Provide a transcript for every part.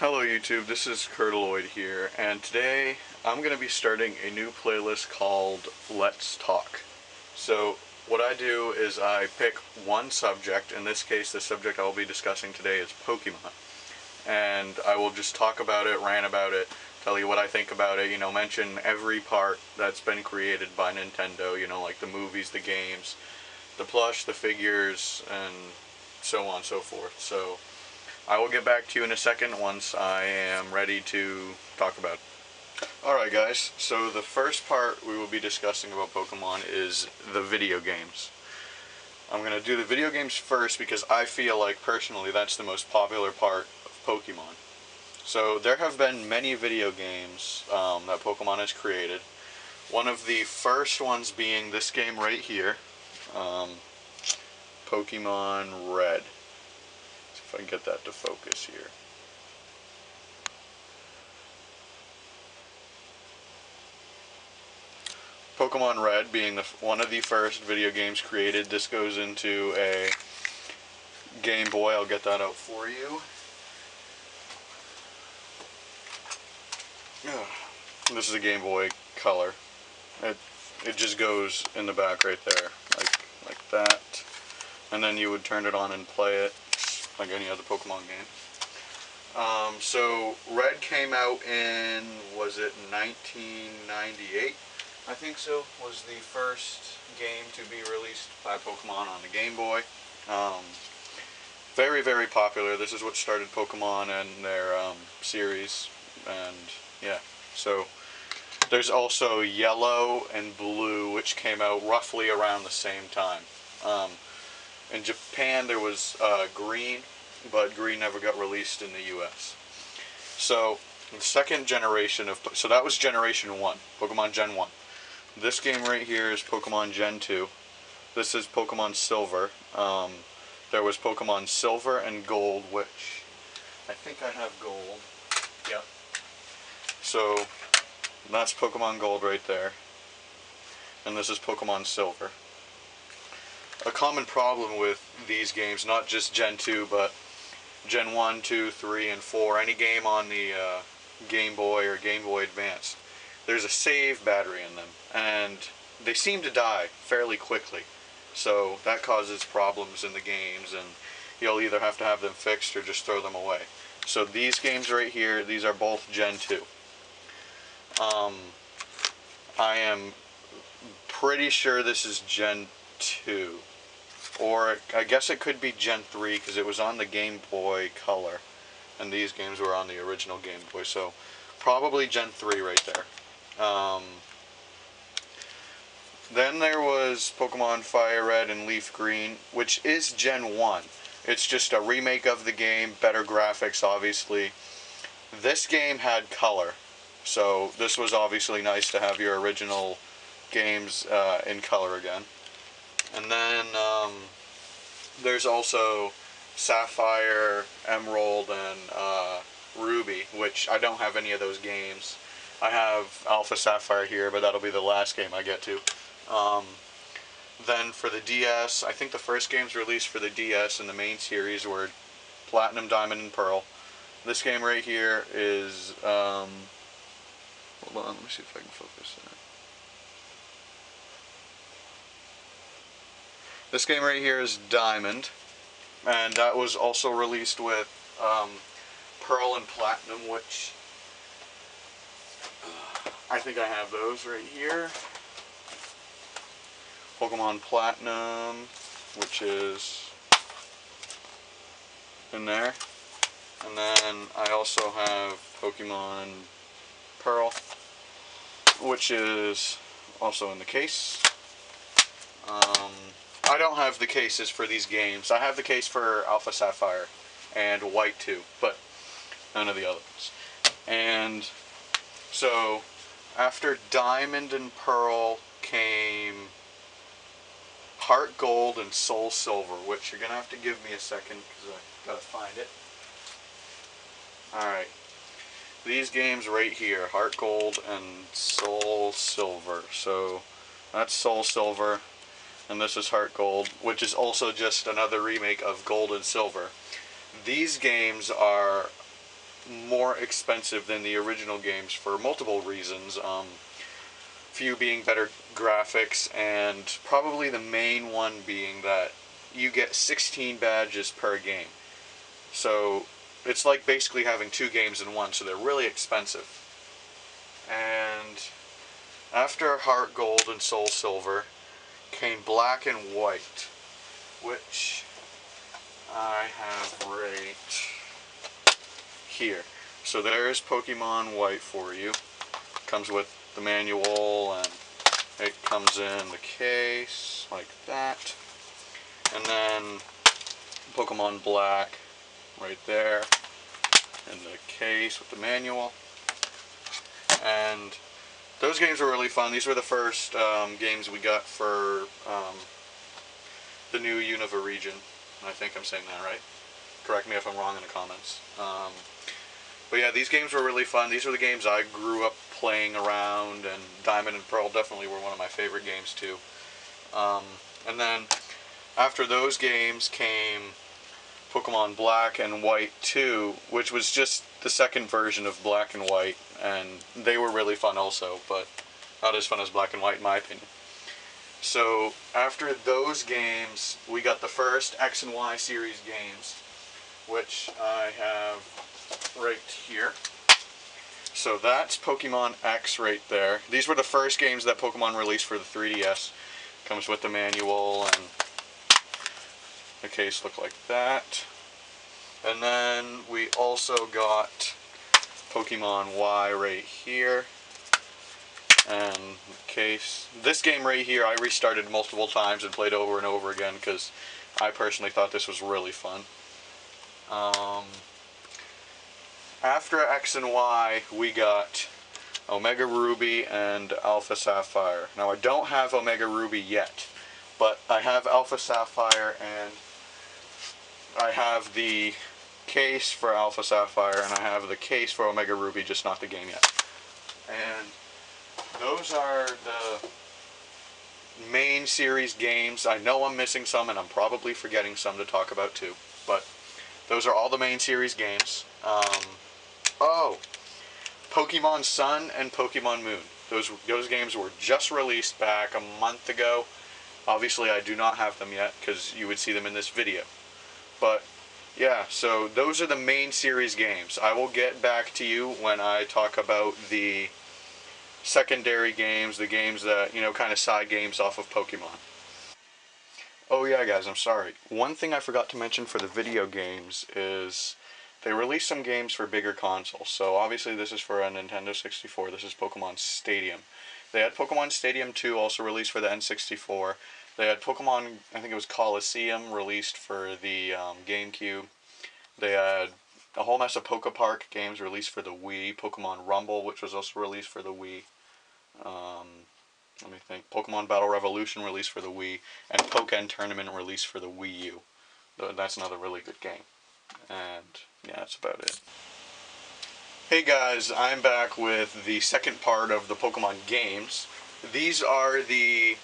Hello YouTube, this is Curtaloid here, and today I'm going to be starting a new playlist called Let's Talk. So what I do is I pick one subject. In this case, the subject I will be discussing today is Pokemon. And I will just talk about it, rant about it, tell you what I think about it, mention every part that's been created by Nintendo, like the movies, the games, the plush, the figures, and so on and so forth. So I will get back to you in a second once I am ready to talk about it. Alright guys, so the first part we will be discussing about Pokemon is the video games. I'm going to do the video games first because I feel like personally that's the most popular part of Pokemon. So there have been many video games that Pokemon has created. One of the first ones being this game right here, Pokemon Red. If I can get that to focus here. Pokemon Red being one of the first video games created. This goes into a Game Boy. I'll get that out for you. This is a Game Boy Color. It just goes in the back right there, like that. And then you would turn it on and play it like any other Pokemon game. So Red came out in, was it 1998? I think so, was the first game to be released by Pokemon on the Game Boy. Very, very popular. This is what started Pokemon and their series, and yeah. So there's also Yellow and Blue, which came out roughly around the same time. In Japan there was Green, but Green never got released in the US. So the second generation of, so that was Generation 1, Pokemon Gen 1. This game right here is Pokemon Gen 2. This is Pokemon Silver. There was Pokemon Silver and Gold, which I think I have Gold. Yep. So that's Pokemon Gold right there. And this is Pokemon Silver. A common problem with these games, not just Gen 2, but Gen 1, 2, 3, and 4, any game on the Game Boy or Game Boy Advance, there's a save battery in them, and they seem to die fairly quickly. So that causes problems in the games, and you'll either have to have them fixed or just throw them away. So these games right here, these are both Gen 2. I am pretty sure this is Gen 2. Or I guess it could be Gen 3 because it was on the Game Boy Color. And these games were on the original Game Boy. So probably Gen 3 right there. Then there was Pokemon Fire Red and Leaf Green, which is Gen 1. It's just a remake of the game, better graphics obviously. This game had color. So this was obviously nice to have your original games in color again. And then there's also Sapphire, Emerald, and Ruby, which I don't have any of those games. I have Alpha Sapphire here, but that'll be the last game I get to. Then for the DS, I think the first games released for the DS in the main series were Platinum, Diamond, and Pearl. This game right here is, hold on, let me see if I can focus that. This game right here is Diamond, and that was also released with Pearl and Platinum, which I think I have those right here. Pokemon Platinum, which is in there, and then I also have Pokemon Pearl, which is also in the case. I don't have the cases for these games. I have the case for Alpha Sapphire and White 2, but none of the other ones. And so after Diamond and Pearl came Heart Gold and Soul Silver, which you're going to have to give me a second because I've got to find it. Alright. These games right here, Heart Gold and Soul Silver. So that's Soul Silver. And this is Heart Gold, which is also just another remake of Gold and Silver. These games are more expensive than the original games for multiple reasons. Few being better graphics, and probably the main one being that you get 16 badges per game. So it's like basically having 2 games in one, so they're really expensive. And after Heart Gold and Soul Silver came Black and White, which I have right here. So there's Pokemon White for you. Comes with the manual, and it comes in the case like that. And then Pokemon Black right there in the case with the manual. And those games were really fun. These were the first games we got for the new Unova region. I think I'm saying that right. Correct me if I'm wrong in the comments. But yeah, these games were really fun. These were the games I grew up playing around, and Diamond and Pearl definitely were one of my favorite games too. And then after those games came Pokemon Black and White 2, which was just the second version of Black and White, and they were really fun also, but not as fun as Black and White in my opinion. So after those games, we got the first X and Y series games, which I have right here. So that's Pokemon X right there. These were the first games that Pokemon released for the 3DS. Comes with the manual, and the case looked like that. And then we also got Pokemon Y right here. And the case. This game right here I restarted multiple times and played over and over again because I personally thought this was really fun. After X and Y, we got Omega Ruby and Alpha Sapphire. Now I don't have Omega Ruby yet, but I have Alpha Sapphire, and I have the case for Alpha Sapphire, and I have the case for Omega Ruby, just not the game yet. And those are the main series games. I know I'm missing some, and I'm probably forgetting some to talk about too, but those are all the main series games. Pokemon Sun and Pokemon Moon. Those games were just released back a month ago. Obviously, I do not have them yet because you would see them in this video. But yeah, so those are the main series games. I will get back to you when I talk about the secondary games, the games that, you know, kind of side games off of Pokemon. Oh yeah, guys, I'm sorry. One thing I forgot to mention for the video games is they released some games for bigger consoles. So obviously this is for a Nintendo 64. This is Pokemon Stadium. They had Pokemon Stadium 2 also released for the N64. They had Pokemon, I think it was Coliseum, released for the GameCube. They had a whole mess of Pokepark games released for the Wii. Pokemon Rumble, which was also released for the Wii. Let me think. Pokemon Battle Revolution released for the Wii. And Pokken Tournament released for the Wii U. That's another really good game. And yeah, that's about it. Hey guys, I'm back with the second part of the Pokemon games. These are the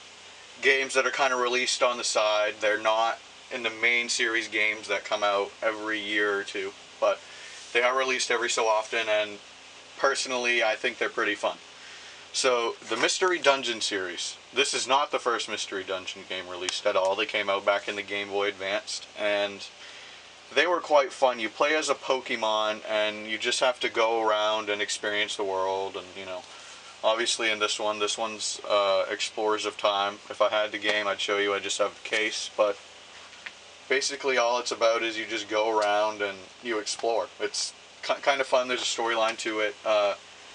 games that are kind of released on the side. They're not in the main series games that come out every year or two, but they are released every so often, and personally I think they're pretty fun. So, the Mystery Dungeon series. This is not the first Mystery Dungeon game released at all. They came out back in the Game Boy Advanced, and they were quite fun. You play as a Pokemon, and you just have to go around and experience the world, and, you know, obviously in this one's Explorers of Time. If I had the game, I'd show you. I just have the case, but basically all it's about is you just go around and you explore. It's kind of fun. There's a storyline to it.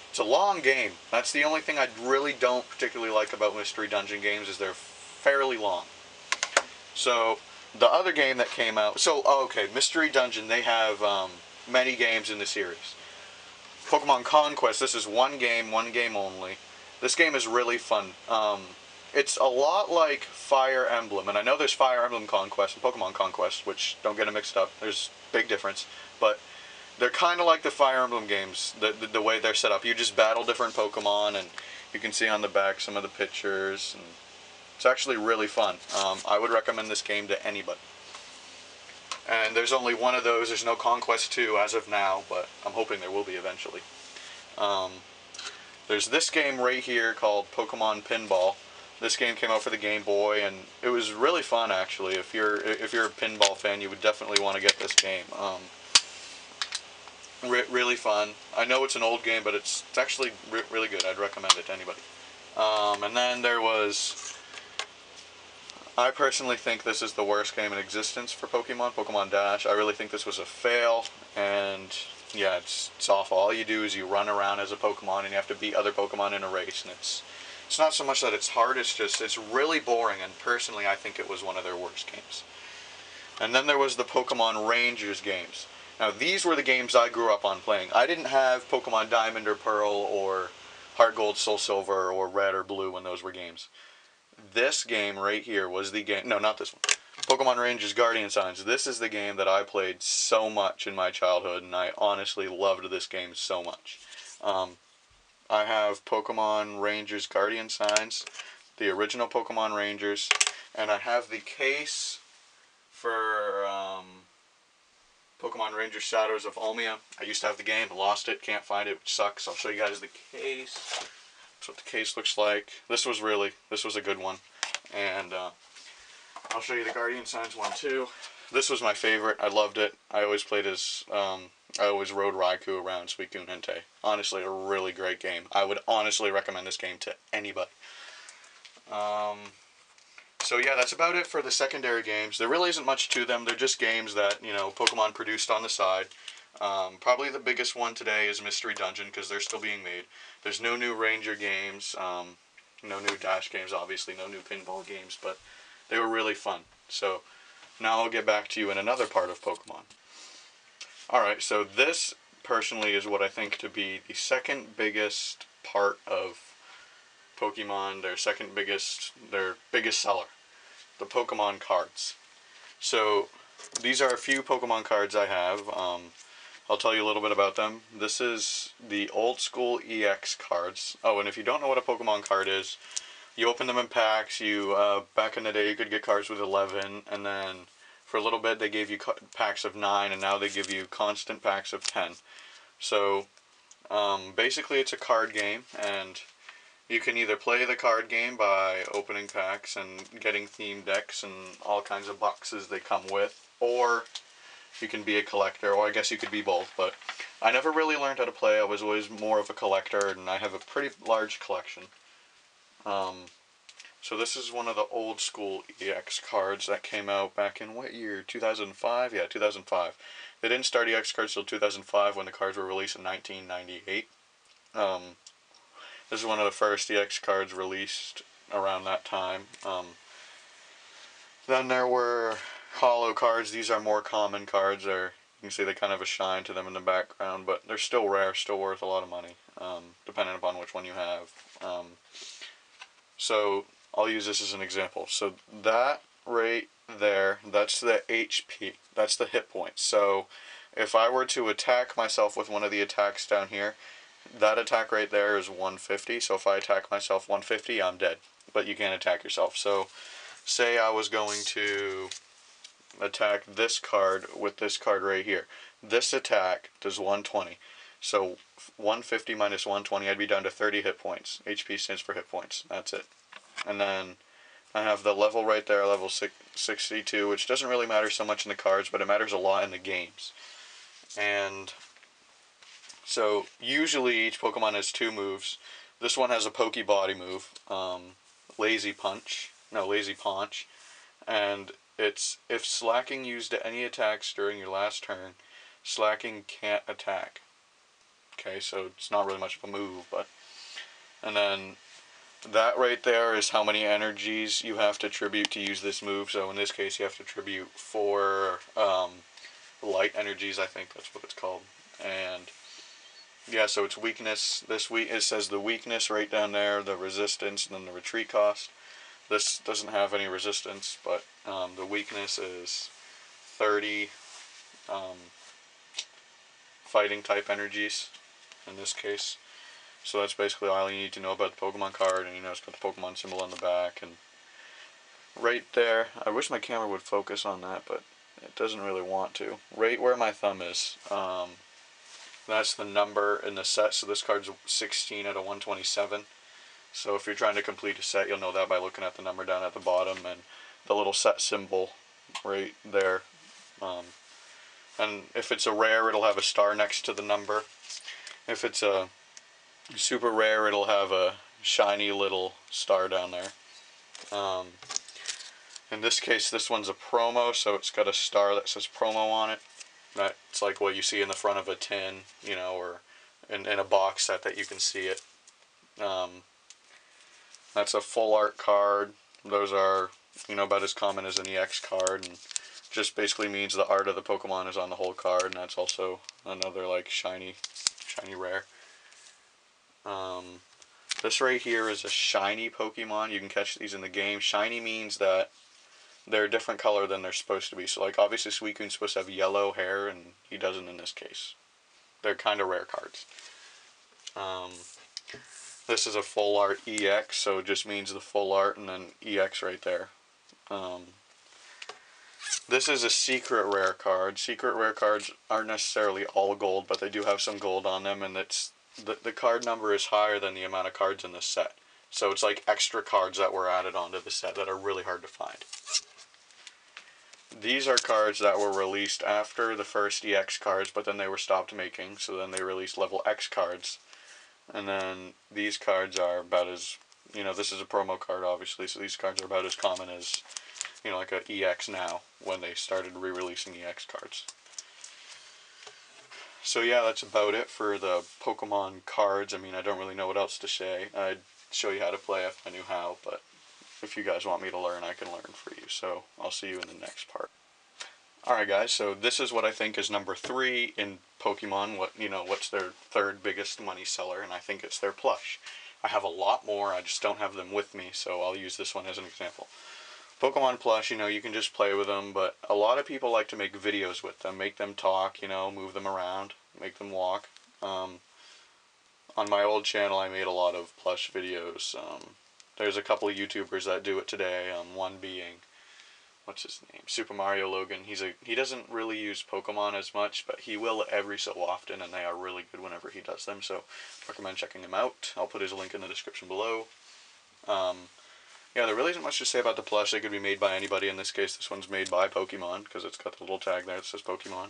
It's a long game. That's the only thing I really don't particularly like about Mystery Dungeon games, is they're fairly long. So the other game that came out, Mystery Dungeon, they have many games in the series. Pokemon Conquest, this is one game only. This game is really fun. It's a lot like Fire Emblem, and I know there's Fire Emblem Conquest and Pokemon Conquest, which don't get them mixed up. There's a big difference, but they're kind of like the Fire Emblem games, the way they're set up. You just battle different Pokemon, and you can see on the back some of the pictures, and it's actually really fun. I would recommend this game to anybody. And there's only one of those. There's no Conquest 2 as of now, but I'm hoping there will be eventually. There's this game right here called Pokemon Pinball. This game came out for the Game Boy, and it was really fun actually. If you're a pinball fan, you would definitely want to get this game. Really fun. I know it's an old game, but it's actually really good. I'd recommend it to anybody. And then there was, I personally think this is the worst game in existence for Pokemon, Pokemon Dash. I really think this was a fail, and yeah, it's awful. All you do is you run around as a Pokemon, and you have to beat other Pokemon in a race, and it's not so much that it's hard, it's just, it's really boring, and personally I think it was one of their worst games. And then there was the Pokemon Rangers games. Now these were the games I grew up on playing. I didn't have Pokemon Diamond or Pearl or Heart Gold, Soul Silver, or Red or Blue when those were games. This game right here was the game, no, not this one. Pokemon Rangers Guardian Signs. This is the game that I played so much in my childhood, and I honestly loved this game so much. I have Pokemon Rangers Guardian Signs, the original Pokemon Rangers, and I have the case for Pokemon Rangers Shadows of Olmia. I used to have the game, lost it, can't find it, which sucks. I'll show you guys the case. That's what the case looks like. This was a good one. And I'll show you the Guardian Signs one too. This was my favorite. I loved it. I always played as, I always rode Raikou around Suicune Entei. Honestly, a really great game. I would honestly recommend this game to anybody. So yeah, that's about it for the secondary games. There really isn't much to them. They're just games that, you know, Pokemon produced on the side. Probably the biggest one today is Mystery Dungeon, because they're still being made. There's no new Ranger games, no new Dash games, obviously, no new pinball games, but they were really fun. So now I'll get back to you in another part of Pokemon. Alright, so this personally is what I think to be the second biggest part of Pokemon, their biggest seller, the Pokemon cards. So these are a few Pokemon cards I have. I'll tell you a little bit about them. This is the old school EX cards. Oh, and if you don't know what a Pokemon card is, you open them in packs. Back in the day you could get cards with 11, and then for a little bit they gave you packs of 9, and now they give you constant packs of 10. So basically it's a card game, and you can either play the card game by opening packs and getting themed decks and all kinds of boxes they come with, or you can be a collector, or I guess you could be both, but I never really learned how to play. I was always more of a collector, and I have a pretty large collection. So this is one of the old school EX cards that came out back in what year? 2005? Yeah, 2005. They didn't start EX cards till 2005 when the cards were released in 1998. This is one of the first EX cards released around that time. Then there were holo cards. These are more common cards. You can see they kind of have a shine to them in the background, but they're still rare, still worth a lot of money, depending upon which one you have. So I'll use this as an example. So that right there, that's the HP. That's the hit points. So if I were to attack myself with one of the attacks down here, that attack right there is 150, so if I attack myself 150, I'm dead. But you can't attack yourself. So, say I was going to attack this card with this card right here. This attack does 120. So, 150 minus 120, I'd be down to 30 hit points. HP stands for hit points. That's it. And then I have the level right there, level 62, which doesn't really matter so much in the cards, but it matters a lot in the games. And so usually each Pokemon has 2 moves. This one has a Poke Body move, Lazy Punch, and it's if Slacking used any attacks during your last turn, Slacking can't attack. Okay, so it's not really much of a move, but, and then that right there is how many energies you have to tribute to use this move. So in this case you have to tribute 4 light energies, I think that's what it's called. And yeah, so it's weakness. It says the weakness right down there, the resistance, and then the retreat cost. This doesn't have any resistance, but the weakness is 30 fighting type energies in this case. So that's basically all you need to know about the Pokemon card, and it's got the Pokemon symbol on the back, and right there, I wish my camera would focus on that, but It doesn't really want to. Right where my thumb is. That's the number in the set. So this card's 16 out of 127. So if you're trying to complete a set, you'll know that by looking at the number down at the bottom and the little set symbol right there. And if it's a rare, it'll have a star next to the number. If it's a super rare, it'll have a shiny little star down there. In this case, this one's a promo, so it's got a star that says promo on it. That's like what you see in the front of a tin, you know, or in a box set that you can see it. That's a full art card. Those are, you know, about as common as an EX card, and just basically means the art of the Pokemon is on the whole card, and that's also another like shiny rare. This right here is a shiny Pokemon. You can catch these in the game. Shiny means that they're a different color than they're supposed to be. So like obviously Suicune's supposed to have yellow hair, and he doesn't in this case. They're kind of rare cards. This is a full art EX, so it just means the full art and then EX right there. This is a secret rare card. Secret rare cards aren't necessarily all gold, but they do have some gold on them, and it's the card number is higher than the amount of cards in this set. So it's like extra cards that were added onto the set that are really hard to find. These are cards that were released after the first EX cards, but then they were stopped making, so then they released level X cards. And then these cards are about as, you know, this is a promo card obviously, so these cards are about as common as, you know, like a EX now, when they started re-releasing EX cards. So yeah, that's about it for the Pokemon cards. I mean, I don't really know what else to say. I'd show you how to play if I knew how, but if you guys want me to learn, I can learn for you. So I'll see you in the next part. Alright guys, so this is what I think is number 3 in Pokemon. What's their third biggest money seller, and I think it's their plush. I have a lot more, I just don't have them with me, so I'll use this one as an example. Pokemon plush, you know, you can just play with them, but a lot of people like to make videos with them, make them talk, you know, move them around, make them walk. On my old channel, I made a lot of plush videos. There's a couple of YouTubers that do it today, one being, what's his name? Super Mario Logan. He doesn't really use Pokemon as much, but he will every so often, and they are really good whenever he does them, so recommend checking him out. I'll put his link in the description below. Yeah, there really isn't much to say about the plush. They could be made by anybody. In this case, this one's made by Pokemon, because it's got the little tag there that says Pokemon.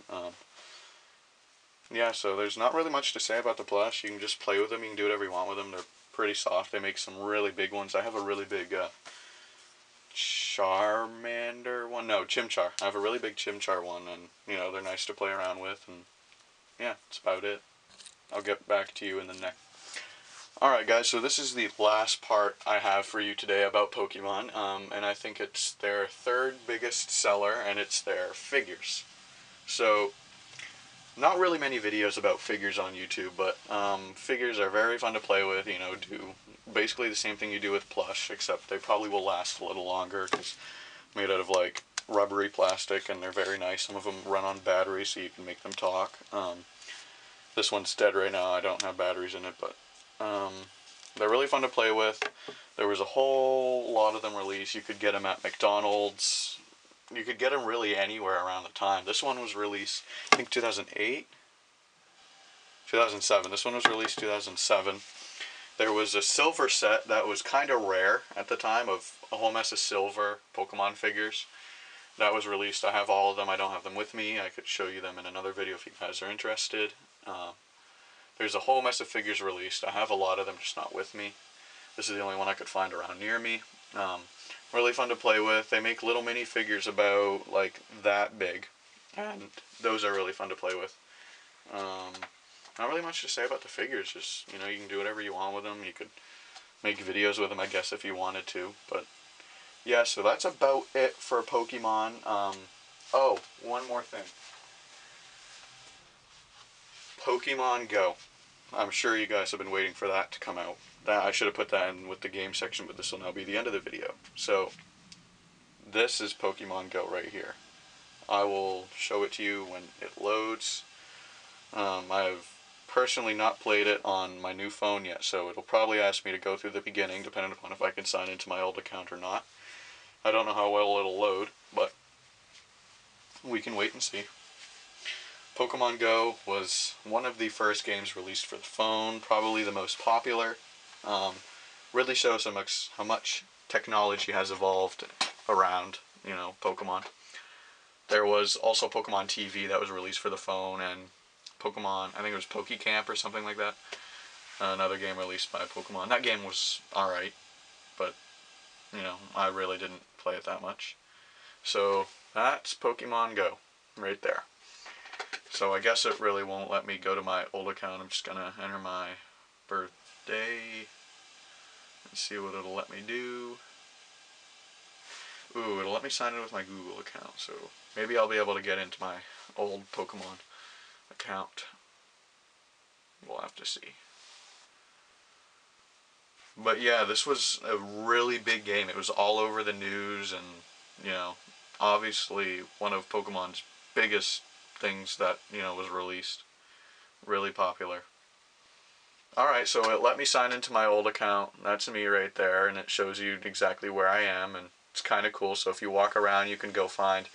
Yeah, so there's not really much to say about the plush. You can just play with them. You can do whatever you want with them. They're pretty soft. They make some really big ones. I have a really big Charmander one. No, Chimchar. I have a really big Chimchar one, and, you know, they're nice to play around with, and yeah, that's about it. I'll get back to you in the next. Alright guys, so this is the last part I have for you today about Pokemon, and I think it's their third biggest seller, and it's their figures. So, not really many videos about figures on YouTube, but figures are very fun to play with, you know, do basically the same thing you do with plush, except they probably will last a little longer, because made out of like rubbery plastic, and they're very nice. Some of them run on batteries, so you can make them talk. This one's dead right now, I don't have batteries in it, but they're really fun to play with. There was a whole lot of them released. You could get them at McDonald's. You could get them really anywhere around the time. This one was released, I think 2008? 2007. This one was released 2007. There was a silver set that was kind of rare at the time, of a whole mess of silver Pokemon figures. That was released. I have all of them. I don't have them with me. I could show you them in another video if you guys are interested. There's a whole mess of figures released. I have a lot of them, just not with me. This is the only one I could find around near me. Really fun to play with. They make little mini figures about, like, that big. And those are really fun to play with. Not really much to say about the figures. Just, you know, you can do whatever you want with them. You could make videos with them, I guess, if you wanted to. But, yeah, so that's about it for Pokemon. Oh, one more thing. Pokemon Go. I'm sure you guys have been waiting for that to come out. I should have put that in with the game section, but this will now be the end of the video. So, this is Pokemon Go right here. I will show it to you when it loads. I've personally not played it on my new phone yet, so it'll probably ask me to go through the beginning, depending upon if I can sign into my old account or not. I don't know how well it'll load, but we can wait and see. Pokemon Go was one of the first games released for the phone, probably the most popular. Um, really shows how much technology has evolved around, Pokemon. There was also Pokemon TV that was released for the phone, and Pokemon, I think it was PokeCamp or something like that. Another game released by Pokemon. That game was alright, but, I really didn't play it that much. So, that's Pokemon Go, right there. So I guess it really won't let me go to my old account. I'm just going to enter my birthday and see what it'll let me do. Ooh, it'll let me sign in with my Google account, so maybe I'll be able to get into my old Pokemon account. We'll have to see. But yeah, this was a really big game. It was all over the news, and, obviously one of Pokemon's biggest things that, was released. Really popular. Alright, so it let me sign into my old account. That's me right there, and it shows you exactly where I am, and it's kind of cool. So if you walk around, you can go find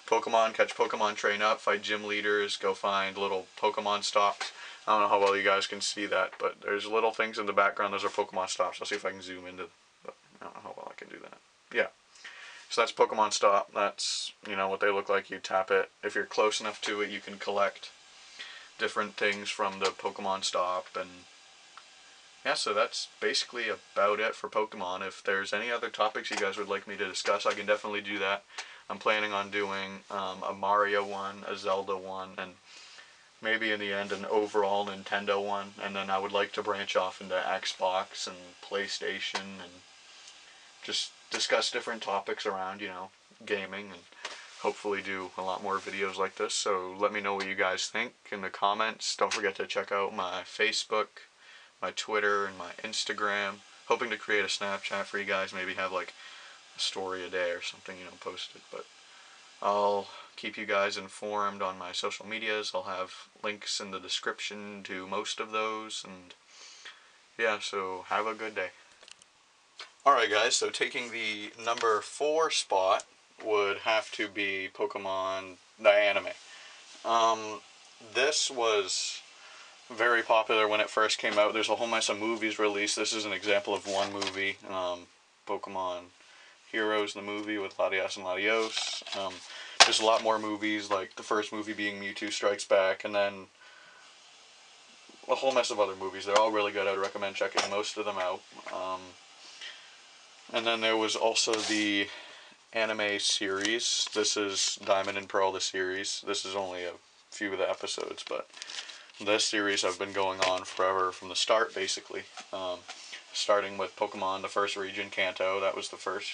Pokemon, catch Pokemon, train up, fight gym leaders, go find little Pokemon stops. I don't know how well you guys can see that, but there's little things in the background. Those are Pokemon stops. I'll see if I can zoom into, but I don't know how well I can do that. Yeah. So that's Pokemon Stop. That's, what they look like. You tap it. If you're close enough to it, you can collect different things from the Pokemon Stop. And yeah, so that's basically about it for Pokemon. If there's any other topics you guys would like me to discuss, I can definitely do that. I'm planning on doing a Mario one, a Zelda one, and maybe in the end an overall Nintendo one. And then I would like to branch off into Xbox and PlayStation and just discuss different topics around, gaming, and hopefully do a lot more videos like this. So let me know what you guys think in the comments. Don't forget to check out my Facebook, my Twitter, and my Instagram. Hoping to create a Snapchat for you guys, maybe have like a story a day or something, posted. But I'll keep you guys informed on my social medias. I'll have links in the description to most of those, and yeah, so have a good day. Alright guys, so taking the number 4 spot would have to be Pokemon the anime. This was very popular when it first came out. There's a whole mess of movies released. This is an example of one movie, Pokemon Heroes, the movie with Latias and Latios. There's a lot more movies, like the first movie being Mewtwo Strikes Back, and then a whole mess of other movies. They're all really good. I'd recommend checking most of them out. And then there was also the anime series. This is Diamond and Pearl, the series. This is only a few of the episodes, but this series has been going on forever from the start, basically. Starting with Pokemon, the first region, Kanto. That was the first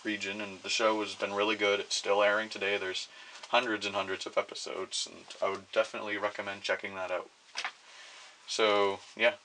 region, and the show has been really good. It's still airing today. There's hundreds and hundreds of episodes, and I would definitely recommend checking that out. So, yeah.